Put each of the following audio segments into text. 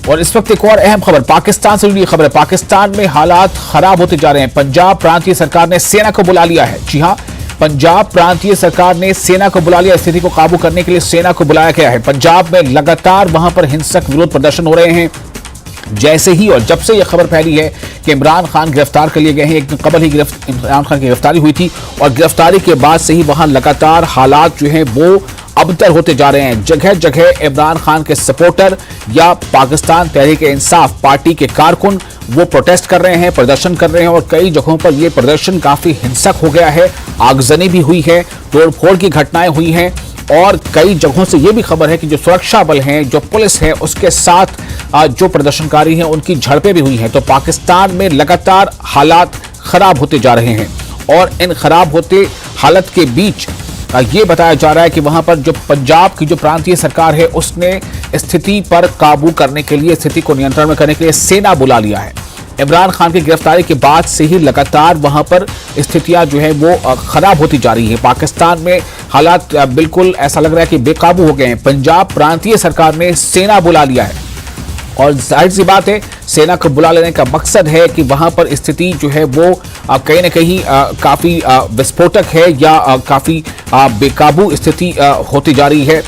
और इस वक्त एक और अहम खबर पाकिस्तान से जुड़ी खबर है। पाकिस्तान में हालात खराब होते जा रहे हैं। पंजाब प्रांतीय सरकार ने सेना को बुला लिया है। जी हां, पंजाब प्रांतीय सरकार ने सेना को बुला लिया। स्थिति को काबू करने के लिए सेना को बुलाया गया है। पंजाब में लगातार वहां पर हिंसक विरोध प्रदर्शन हो रहे हैं। जैसे ही और जब से यह खबर फैली है कि इमरान खान गिरफ्तार कर लिए गए हैं, एक दिन कबल ही इमरान खान की गिरफ्तारी हुई थी और गिरफ्तारी के बाद से ही वहां लगातार हालात जो हैं वो अबतर होते जा रहे हैं। जगह जगह इमरान खान के सपोर्टर या पाकिस्तान तहरीक-ए-इंसाफ पार्टी के कारकुन वो प्रोटेस्ट कर रहे हैं, प्रदर्शन कर रहे हैं और कई जगहों पर ये प्रदर्शन काफी हिंसक हो गया है। आगजनी भी हुई है, तोड़फोड़ की घटनाएं हुई हैं और कई जगहों से ये भी खबर है कि जो सुरक्षा बल हैं, जो पुलिस है, उसके साथ जो प्रदर्शनकारी हैं उनकी झड़पें भी हुई हैं। तो पाकिस्तान में लगातार हालात खराब होते जा रहे हैं और इन खराब होते हालत के बीच ये बताया जा रहा है कि वहां पर जो पंजाब की जो प्रांतीय सरकार है उसने स्थिति पर काबू करने के लिए, स्थिति को नियंत्रण में करने के लिए सेना बुला लिया है। इमरान खान की गिरफ्तारी के बाद से ही लगातार वहां पर स्थितियां जो है वो खराब होती जा रही है। पाकिस्तान में हालात बिल्कुल ऐसा लग रहा है कि बेकाबू हो गए हैं। पंजाब प्रांतीय सरकार ने सेना बुला लिया है और जाहिर सी बात है सेना को बुला लेने का मकसद है कि वहां पर स्थिति जो है वो कहीं ना कहीं काफी विस्फोटक है या काफी बेकाबू स्थिति होती जा रही है।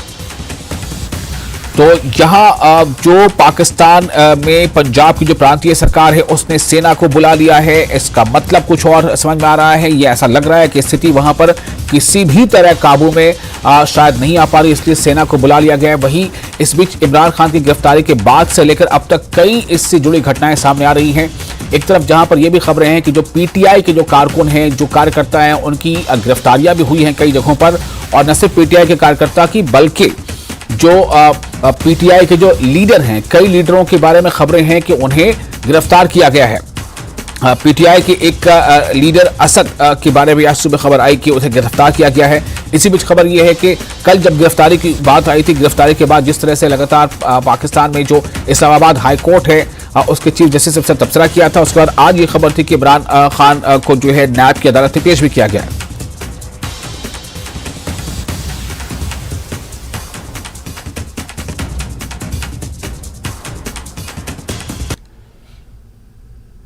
तो यहाँ जो पाकिस्तान में पंजाब की जो प्रांतीय सरकार है उसने सेना को बुला लिया है, इसका मतलब कुछ और समझ में आ रहा है। ये ऐसा लग रहा है कि स्थिति वहां पर किसी भी तरह काबू में शायद नहीं आ पा रही, इसलिए सेना को बुला लिया गया है। वहीं इस बीच इमरान खान की गिरफ्तारी के बाद से लेकर अब तक कई इससे जुड़ी घटनाएं सामने आ रही हैं। एक तरफ जहां पर यह भी खबरें हैं कि जो पीटीआई के जो कारकुन हैं, जो कार्यकर्ता हैं, उनकी गिरफ्तारियां भी हुई हैं कई जगहों पर। और न सिर्फ पीटीआई के कार्यकर्ता की बल्कि जो पीटीआई के जो लीडर हैं, कई लीडरों के बारे में खबरें हैं कि उन्हें गिरफ्तार किया गया है। पीटीआई के एक लीडर असद के बारे में आज सुबह खबर आई कि उसे गिरफ्तार किया गया है। इसी बीच खबर यह है कि कल जब गिरफ्तारी की बात आई थी, गिरफ्तारी के बाद जिस तरह से लगातार पाकिस्तान में जो इस्लामाबाद हाई कोर्ट है उसके चीफ जस्टिस से तबसरा किया था, उसके बाद आज ये खबर थी कि इमरान खान को जो है न्याय की अदालत में पेश भी किया गया है।